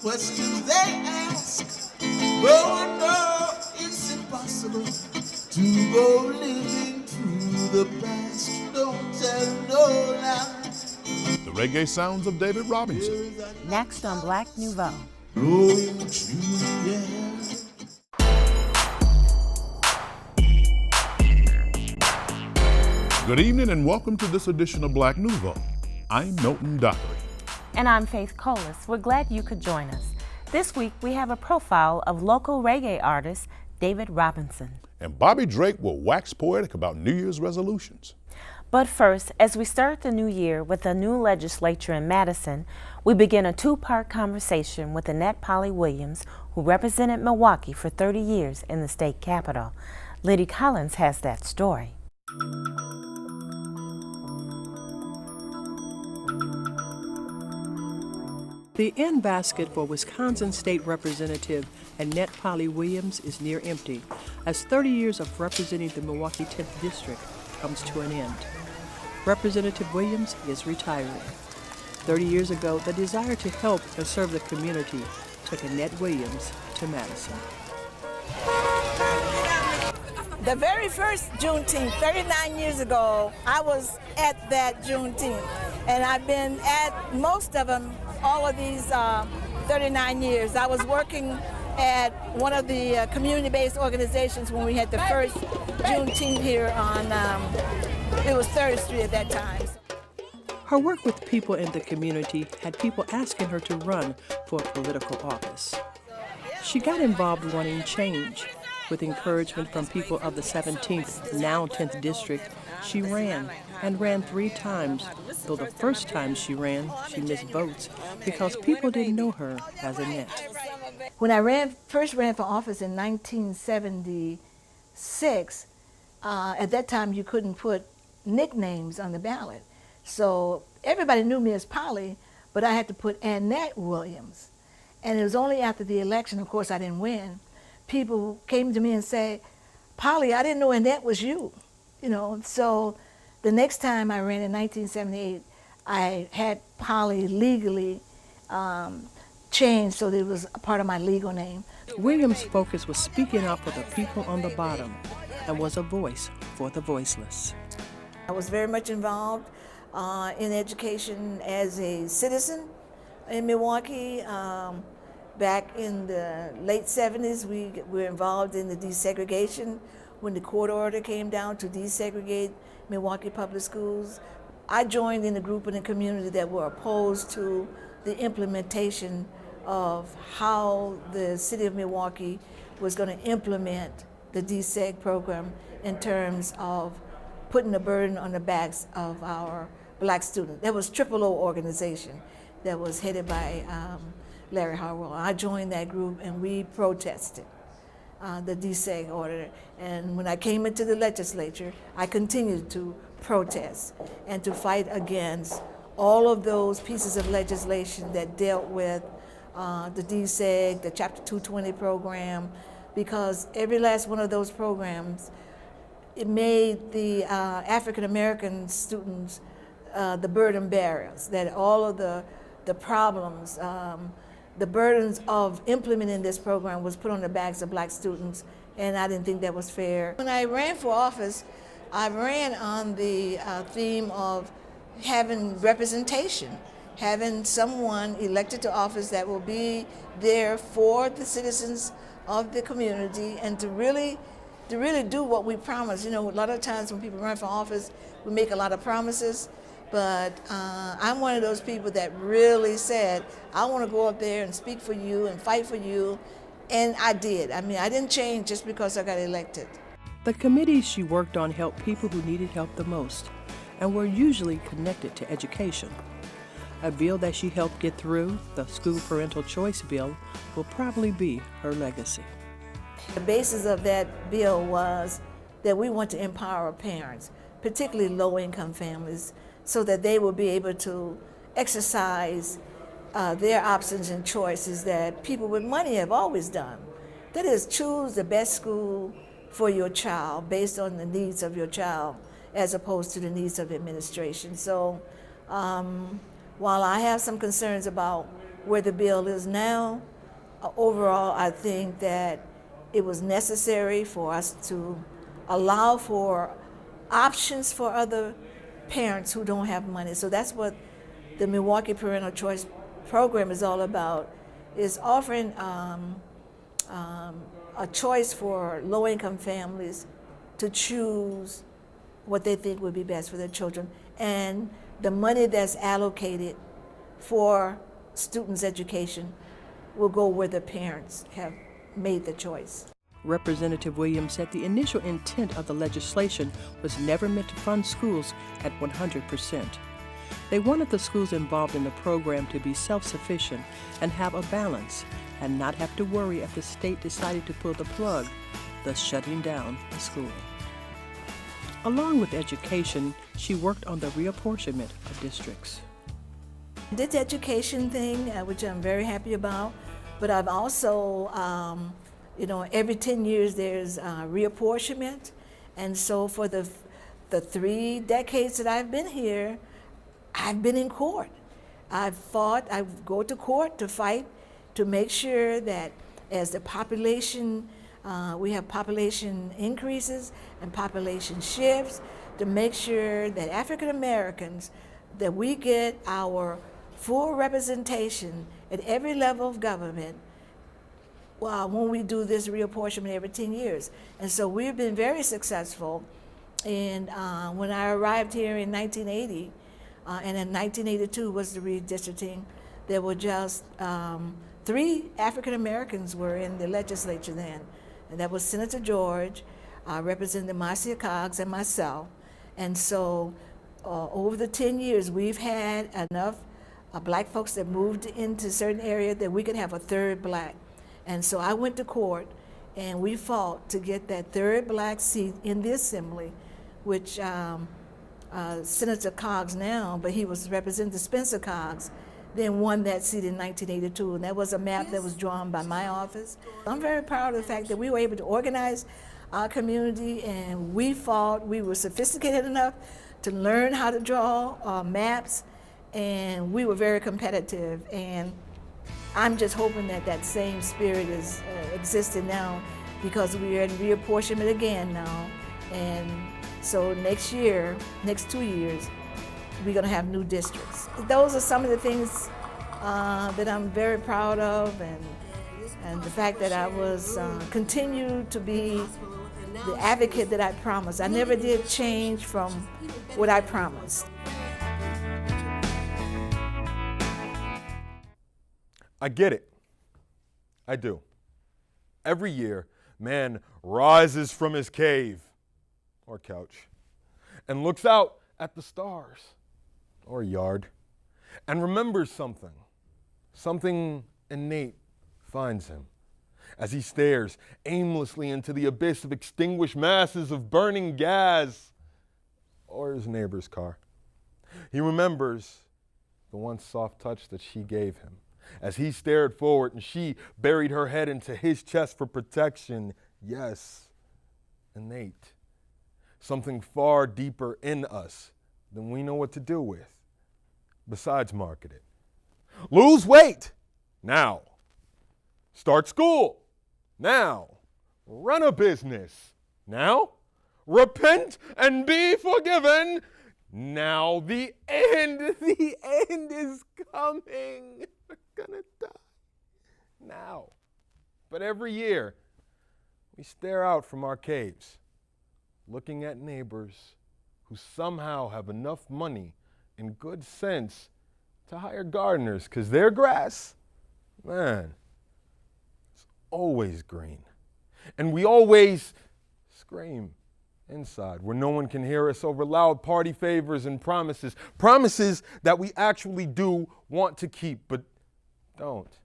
questions they ask. Oh no, it's impossible to go living through the past. Don't tell no lies. The reggae sounds of David Robinson. Next on Black Nouveau. Blowing through the air. Good evening and welcome to this edition of Black Nouveau. I'm Milton, Dockery. And I'm Faithe. We're glad you could join us. This week we have a profile of local reggae artist David Robinson. And Bobby Drake will wax poetic about New Year's resolutions. But first, as we start the new year with a new legislature in Madison, we begin a two-part conversation with Annette Williams, who represented Milwaukee for 30 years in the state capitol. Liddy Collins has that story. The end basket for Wisconsin State Representative Annette Williams is near empty, as 30 years of representing the Milwaukee 10th District comes to an end. Representative Williams is retiring. 30 years ago, the desire to help and serve the community took Annette Williams to Madison. The very first Juneteenth, 39 years ago, I was at that Juneteenth, and I've been at most of them all of these 39 years. I was working at one of the community-based organizations when we had the first Juneteenth here on, it was 3rd Street at that time. Her work with people in the community had people asking her to run for a political office. She got involved wanting change. With encouragement from people of the 17th, now 10th District, she ran, and ran 3 times, though the first time she ran, she missed votes because people didn't know her as Annette. When I first ran for office in 1976, at that time you couldn't put nicknames on the ballot. So everybody knew me as Polly, but I had to put Annette Williams. And it was only after the election, of course I didn't win, people came to me and say, Polly, I didn't know Annette was you. You know, so the next time I ran in 1978, I had Polly legally changed so that it was a part of my legal name. Williams' focus was speaking up for the people on the bottom and was a voice for the voiceless. I was very much involved in education as a citizen in Milwaukee. Back in the late 70s, we were involved in the desegregation when the court order came down to desegregate Milwaukee public schools. I joined in a group in the community that were opposed to the implementation of how the city of Milwaukee was going to implement the deseg program in terms of putting the burden on the backs of our black students. There was O organization that was headed by Larry Harwell. I joined that group and we protested the deseg order. And when I came into the legislature, I continued to protest and to fight against all of those pieces of legislation that dealt with the deseg, the Chapter 220 program, because every last one of those programs, it made the African American students the burden bearers, that all of the problems, the burdens of implementing this program was put on the backs of black students, and I didn't think that was fair. When I ran for office, I ran on the theme of having representation, having someone elected to office that will be there for the citizens of the community and to really do what we promise. You know, a lot of times when people run for office, we make a lot of promises. But I'm one of those people that really said, I want to go up there and speak for you and fight for you. And I did. I mean, I didn't change just because I got elected. The committees she worked on helped people who needed help the most and were usually connected to education. A bill that she helped get through, the School Parental Choice Bill, will probably be her legacy. The basis of that bill was that we want to empower parents, particularly low-income families, so that they will be able to exercise their options and choices that people with money have always done. That is, choose the best school for your child based on the needs of your child as opposed to the needs of the administration. So while I have some concerns about where the bill is now. Overall, I think that it was necessary for us to allow for options for other parents who don't have money. So that's what the Milwaukee Parental Choice Program is all about, is offering a choice for low-income families to choose what they think would be best for their children. And the money that's allocated for students' education will go where the parents have made the choice. Representative Williams said the initial intent of the legislation was never meant to fund schools at 100%. They wanted the schools involved in the program to be self-sufficient and have a balance, and not have to worry if the state decided to pull the plug, thus shutting down the school. Along with education, she worked on the reapportionment of districts. This education thing, which I'm very happy about, but I've also, every 10 years there's reapportionment, and so for the 3 decades that I've been here, I've been in court. I've fought, I go to court to fight to make sure that as the population, we have population increases and population shifts, to make sure that African Americans, that we get our full representation at every level of government when we do this reapportionment every 10 years. And so we've been very successful. And when I arrived here in 1980, and in 1982 was the redistricting, there were just 3 African Americans were in the legislature then. And that was Senator George, Representative Marcia Cox, and myself. And so over the 10 years, we've had enough black folks that moved into certain areas that we could have a 3rd black. And so I went to court and we fought to get that 3rd black seat in the assembly, which Senator Cox now, but he was Representative Spencer Cox, then won that seat in 1982. And that was a map that was drawn by my office. I'm very proud of the fact that we were able to organize our community, and we fought. We were sophisticated enough to learn how to draw maps, and we were very competitive. And I'm just hoping that that same spirit is existing now, because we are in reapportionment again now. And so next year, next 2 years, we're going to have new districts. Those are some of the things that I'm very proud of, and the fact that I was continued to be the advocate that I promised. I never did change from what I promised. I get it. I do. Every year, man rises from his cave or couch and looks out at the stars or yard and remembers something. Something innate finds him as he stares aimlessly into the abyss of extinguished masses of burning gas or his neighbor's car. He remembers the once soft touch that she gave him as he stared forward and she buried her head into his chest for protection. Yes, innate. Something far deeper in us than we know what to do with, besides market it. Lose weight now. Start school now. Run a business now. Repent and be forgiven now. The end is coming. We're gonna die now. But every year, we stare out from our caves, looking at neighbors who somehow have enough money and good sense to hire gardeners, because their grass, man, it's always green. And we always scream inside where no one can hear us over loud party favors and promises. Promises that we actually do want to keep, but don't.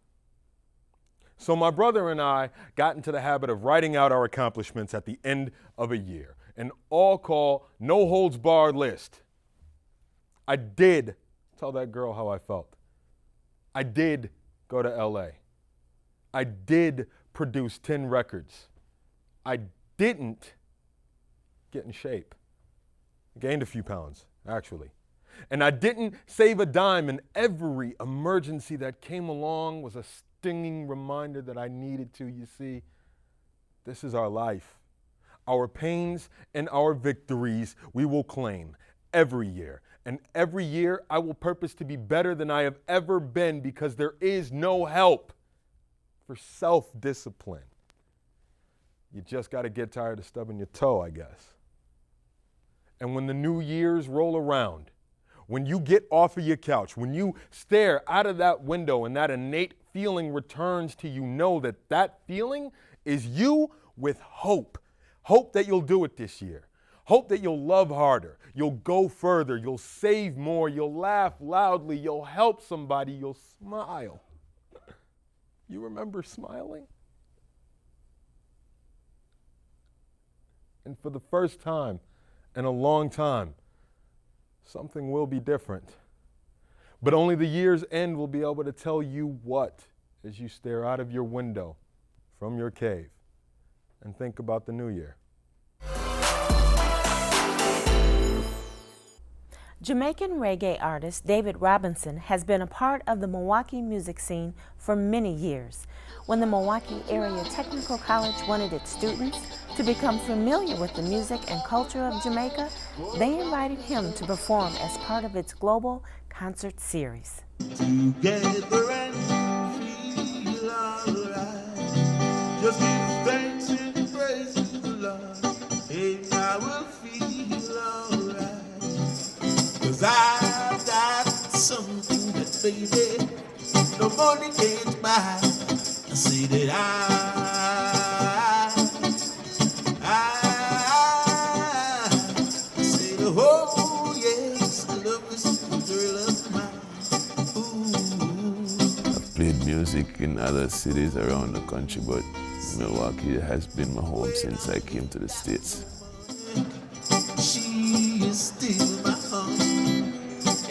So my brother and I got into the habit of writing out our accomplishments at the end of a year, an all-call, no-holds-barred list. I did tell that girl how I felt. I did go to LA. I did produce 10 records. I didn't get in shape. I gained a few pounds, actually. And I didn't save a dime, and every emergency that came along was a stinging reminder that I needed to. You see, this is our life. Our pains and our victories we will claim every year. And every year I will purpose to be better than I have ever been, because there is no help for self-discipline. You just got to get tired of stubbing your toe, I guess. And when the new years roll around, when you get off of your couch, when you stare out of that window and that innate feeling returns to you, know that that feeling is you with hope. Hope that you'll do it this year. Hope that you'll love harder, you'll go further, you'll save more, you'll laugh loudly, you'll help somebody, you'll smile. You remember smiling? And for the first time in a long time, something will be different. But only the year's end will be able to tell you what, as you stare out of your window from your cave and think about the new year. Jamaican reggae artist David Robinson has been a part of the Milwaukee music scene for many years. When the Milwaukee Area Technical College wanted its students to become familiar with the music and culture of Jamaica, they invited him to perform as part of its global concert series. Together and feel alright. Just give thanks and praise to the Lord, and I will feel alright. 'Cause I've got something that, baby, no money can't buy. I say that I say the oh yes, I love this girl of mine. Ooh. I've played music in other cities around the country, but Milwaukee has been my home since I came to the States. She is still my home,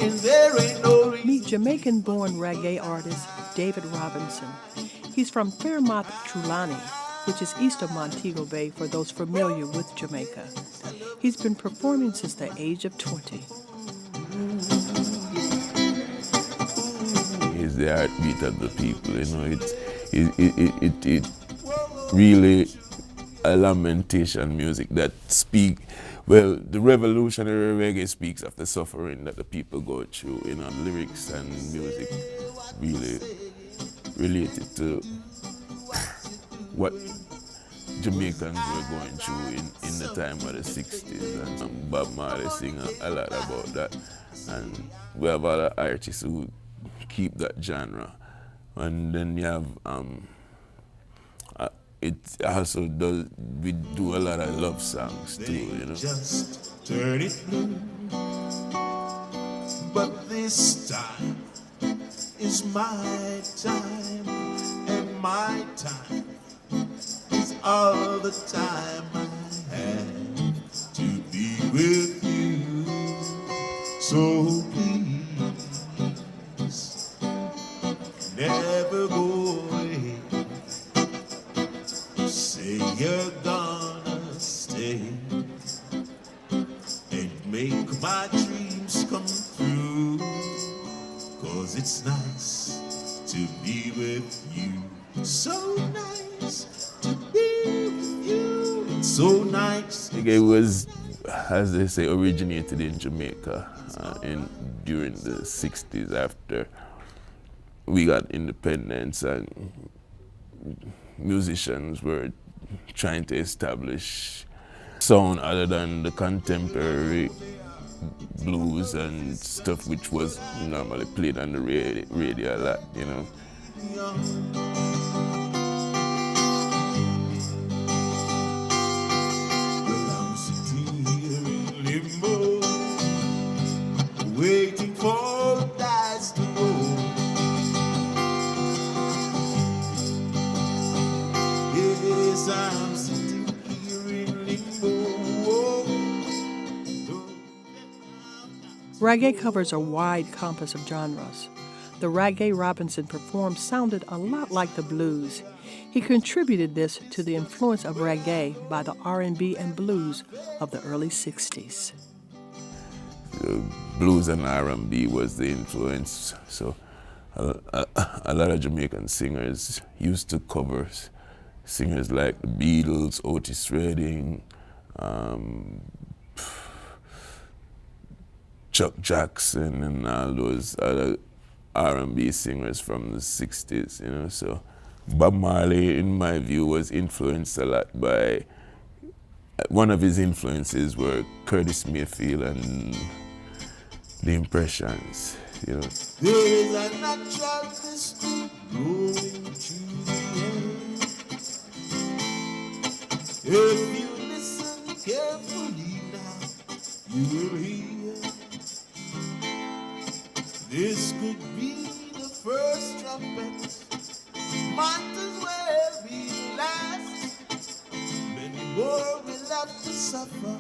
and there ain't no reason. Meet Jamaican-born reggae artist David Robinson. He's from Fairmouth, Trulani, which is east of Montego Bay for those familiar with Jamaica. He's been performing since the age of 20. He's the heartbeat of the people, you know. It really a lamentation music that speak. Well, the revolutionary reggae speaks of the suffering that the people go through, you know. Lyrics and music really related to what Jamaicans were going through in the time of the 60s, and Bob Marley sing a lot about that. And we have other artists who keep that genre. And then you have, it also does, we do a lot of love songs too, you know. Just turn it blue, but this time is my time, and my time is all the time I have to be with you. So please, never go away. Say you're gonna stay and make my dreams come true. 'Cause it's nice to be with you. So nice to be with you. It's so nice. Reggae was, as they say, originated in Jamaica during the 60s after we got independence, and musicians were trying to establish sound other than the contemporary blues and stuff which was normally played on the radio a lot, you know. Well, I'm sitting here in limbo, waiting for the dice to roll. Yes, I'm sitting here in limbo. Reggae covers a wide compass of genres. The reggae Robinson performed sounded a lot like the blues. He contributed this to the influence of reggae by the R&B and blues of the early 60s. blues and R&B was the influence. So a lot of Jamaican singers used to cover singers like the Beatles, Otis Redding, Chuck Jackson, and all those other R&B singers from the 60s, you know. So Bob Marley, in my view, was influenced a lot by, one of his influences were Curtis Mayfield and the Impressions, you know. There is a natural mystery growing to the end. If you listen carefully now, you will hear. This could be the first trumpet, might as well be the last. Many more will have to suffer,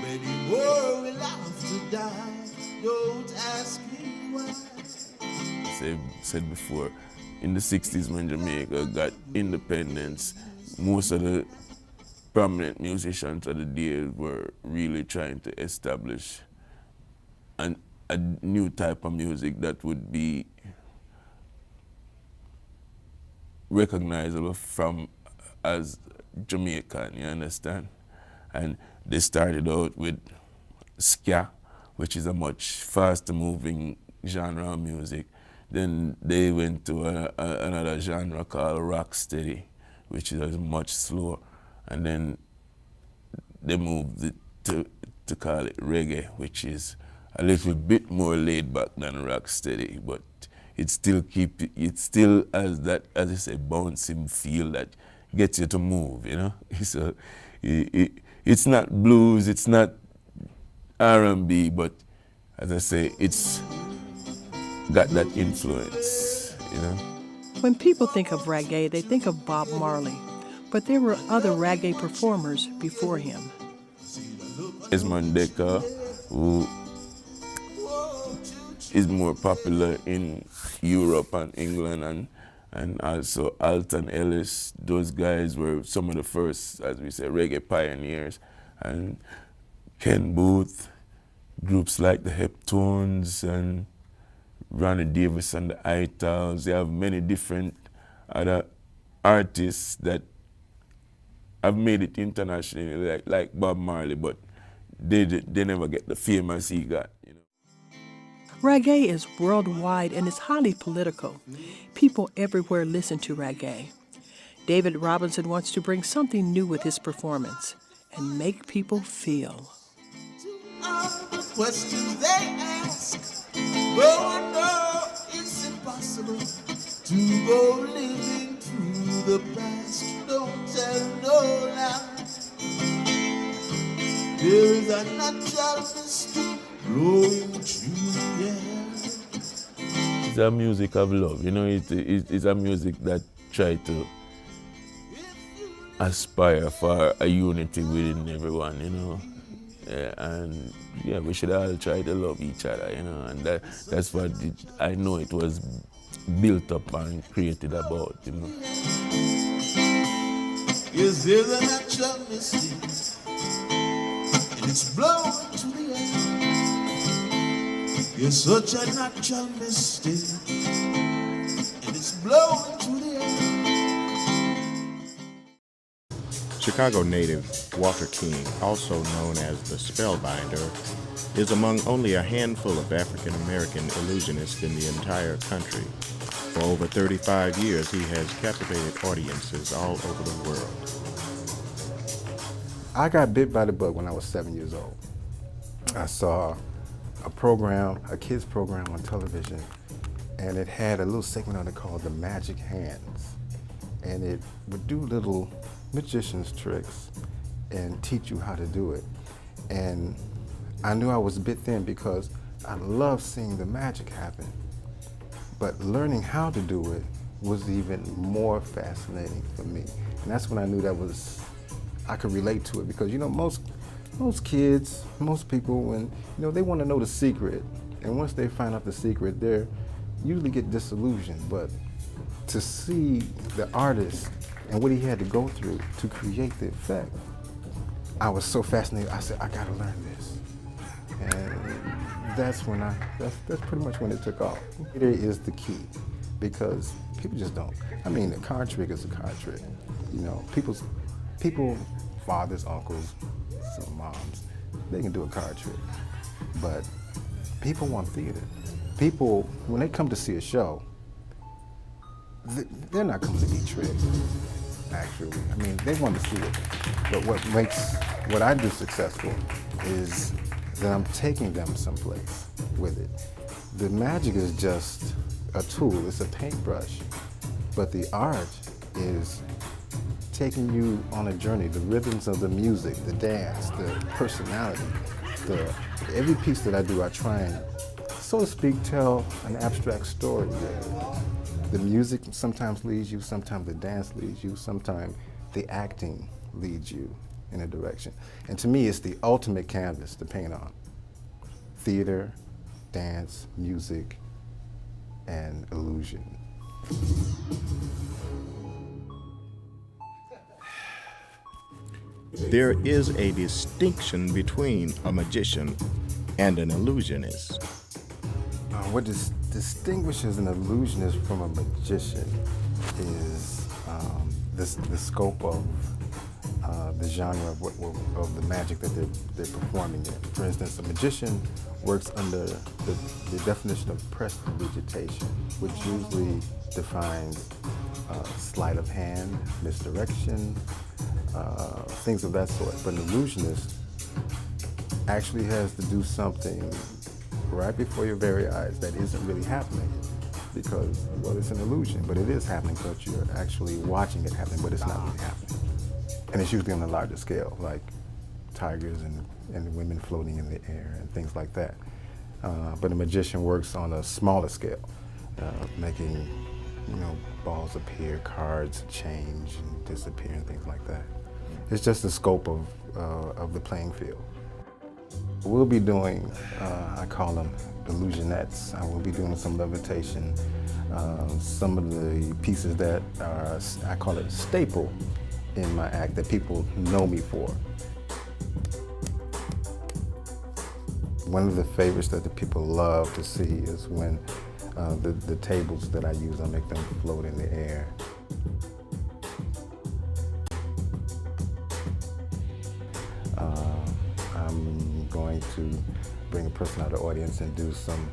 many more will have to die. Don't ask me why. As I said before, in the 60s when Jamaica got independence, most of the prominent musicians of the day were really trying to establish a new type of music that would be recognizable from as Jamaican, you understand? And they started out with ska, which is a much faster moving genre of music. Then they went to another genre called rocksteady, which is much slower. And then they moved it to call it reggae, which is a little bit more laid back than rocksteady, but it still has that, as I say, bouncing feel that gets you to move, you know? So it's not blues, it's not R&B, but as I say, it's got that influence, you know? When people think of reggae, they think of Bob Marley, but there were other reggae performers before him. Desmond Dekker, who is more popular in Europe and England, and also Alton Ellis. Those guys were some of the first, as we say, reggae pioneers. And Ken Booth, groups like the Heptones and Ronnie Davis and the Itals. They have many different other artists that have made it internationally, like Bob Marley, but they never get the fame as he got. You know? Reggae is worldwide and is highly political. People everywhere listen to reggae. David Robinson wants to bring something new with his performance and make people feel. All the questions they ask, oh no, it's impossible to go living through the past. Don't tell no lies. There is a natural mystery growing through the air. It's a music of love, you know. It's a music that tries to aspire for a unity within everyone, you know. And yeah, we should all try to love each other, you know, and that's what I know it was built up and created about, you know. Yes, there's a natural mystery, and it's blowing to the air. You're such a natural mystery, and it's blowing to the air. Chicago native Walker King, also known as the Spellbinder, is among only a handful of African American illusionists in the entire country. For over 35 years, he has captivated audiences all over the world. I got bit by the bug when I was 7 years old. I saw a program, a kids program on television, and it had a little segment on it called The Magic Hands. And it would do little magician's tricks and teach you how to do it. And I knew I was a bit thin because I loved seeing the magic happen. But learning how to do it was even more fascinating for me. And that's when I knew I could relate to it, because you know, most kids, most people, when you know, they want to know the secret, and once they find out the secret, they usually get disillusioned. But to see the artist and what he had to go through to create the effect, I was so fascinated. I said, I gotta learn this. And that's pretty much when it took off. Theater is the key because people just don't. I mean, a card trick is a card trick. You know, people, fathers, uncles, some moms, they can do a card trick. But people want theater. People, when they come to see a show, they're not coming to be tricked, actually. I mean, they want to see it. But what makes what I do successful is that I'm taking them someplace with it. The magic is just a tool, it's a paintbrush. But the art is taking you on a journey, the rhythms of the music, the dance, the personality. Every piece that I do, I try and, so to speak, tell an abstract story. The music sometimes leads you, sometimes the dance leads you, sometimes the acting leads you in a direction. And to me, it's the ultimate canvas to paint on. Theater, dance, music, and illusion. There is a distinction between a magician and an illusionist. What distinguishes an illusionist from a magician is the scope of the genre of the magic that they're performing in. For instance, a magician works under the definition of prestidigitation, which usually defines sleight of hand, misdirection, things of that sort. But an illusionist actually has to do something right before your very eyes that isn't really happening because, well, it's an illusion, but it is happening because you're actually watching it happening, but it's not really happening. And it's usually on a larger scale, like tigers and women floating in the air and things like that. But a magician works on a smaller scale, making, balls appear, cards change and disappear and things like that. It's just the scope of the playing field. We'll be doing, I call them illusionettes. I will be doing some levitation. Some of the pieces that are, I call it staple in my act that people know me for. One of the favorites that the people love to see is when the tables that I use, I make them float in the air. I'm going to bring a person out of the audience and do some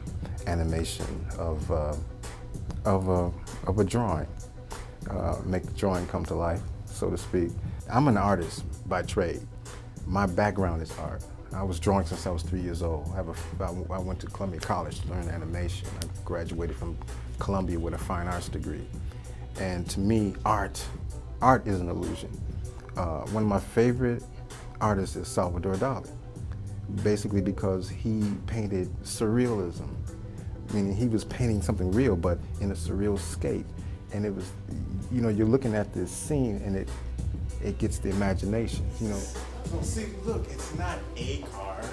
animation of a drawing, make the drawing come to life, so to speak. I'm an artist by trade. My background is art. I was drawing since I was 3 years old. I went to Columbia College to learn animation. I graduated from Columbia with a fine arts degree. And to me, art is an illusion. One of my favorite artists is Salvador Dali, basically because he painted surrealism, meaning he was painting something real, but in a surreal scape. And it was, you're looking at this scene and it gets the imagination, So see, look, it's not a card.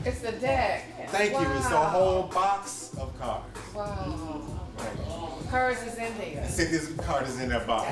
It's the deck. Thank you, it's a whole box of cards. Wow. Cards is in there. See, this card is in that box.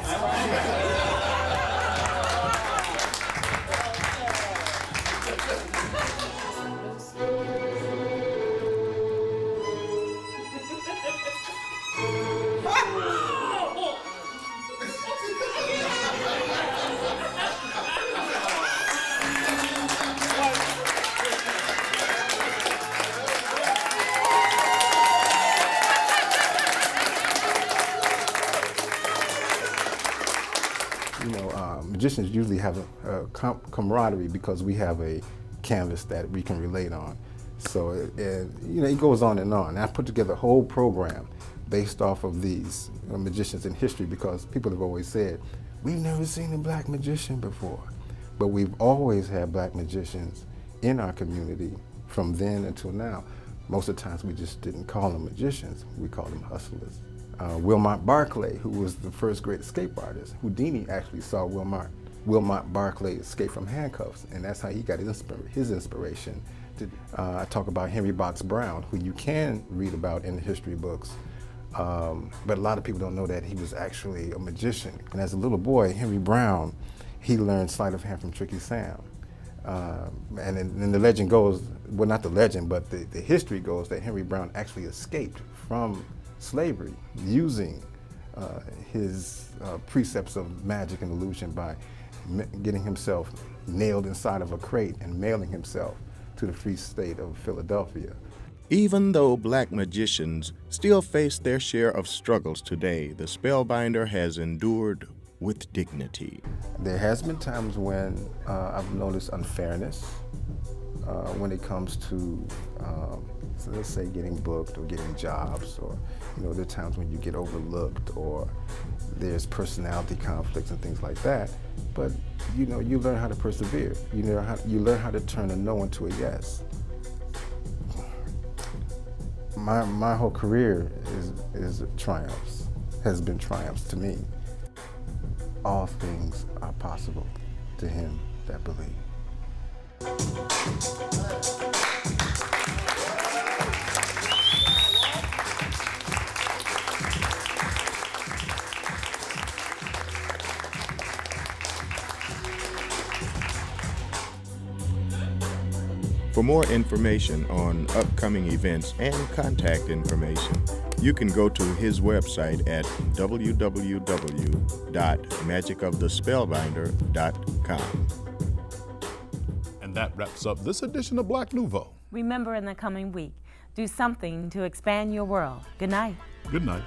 Magicians usually have a camaraderie because we have a canvas that we can relate on. So it goes on and on. I put together a whole program based off of these magicians in history because people have always said, we've never seen a black magician before. But we've always had black magicians in our community from then until now. Most of the times we just didn't call them magicians, we called them hustlers. Wilmot Barclay, who was the first great escape artist. Houdini actually saw Wilmot Barclay escape from handcuffs, and that's how he got his inspiration. I talk about Henry Box Brown, who you can read about in the history books, but a lot of people don't know that he was actually a magician. And as a little boy, Henry Brown, he learned sleight of hand from Tricky Sam. And then the legend goes, well, not the legend, but the history goes that Henry Brown actually escaped from slavery using his precepts of magic and illusion by getting himself nailed inside of a crate and mailing himself to the free state of Philadelphia. Even though black magicians still face their share of struggles today, the Spellbinder has endured with dignity. There has been times when I've noticed unfairness when it comes to, so let's say, getting booked or getting jobs, or there are times when you get overlooked, or there's personality conflicts and things like that. But you learn how to persevere. You learn how to turn a no into a yes. My whole career is triumphs, has been triumphs to me. All things are possible to him that believe. For more information on upcoming events and contact information, you can go to his website at www.magicofthespellbinder.com. And that wraps up this edition of Black Nouveau. Remember, in the coming week, do something to expand your world. Good night. Good night.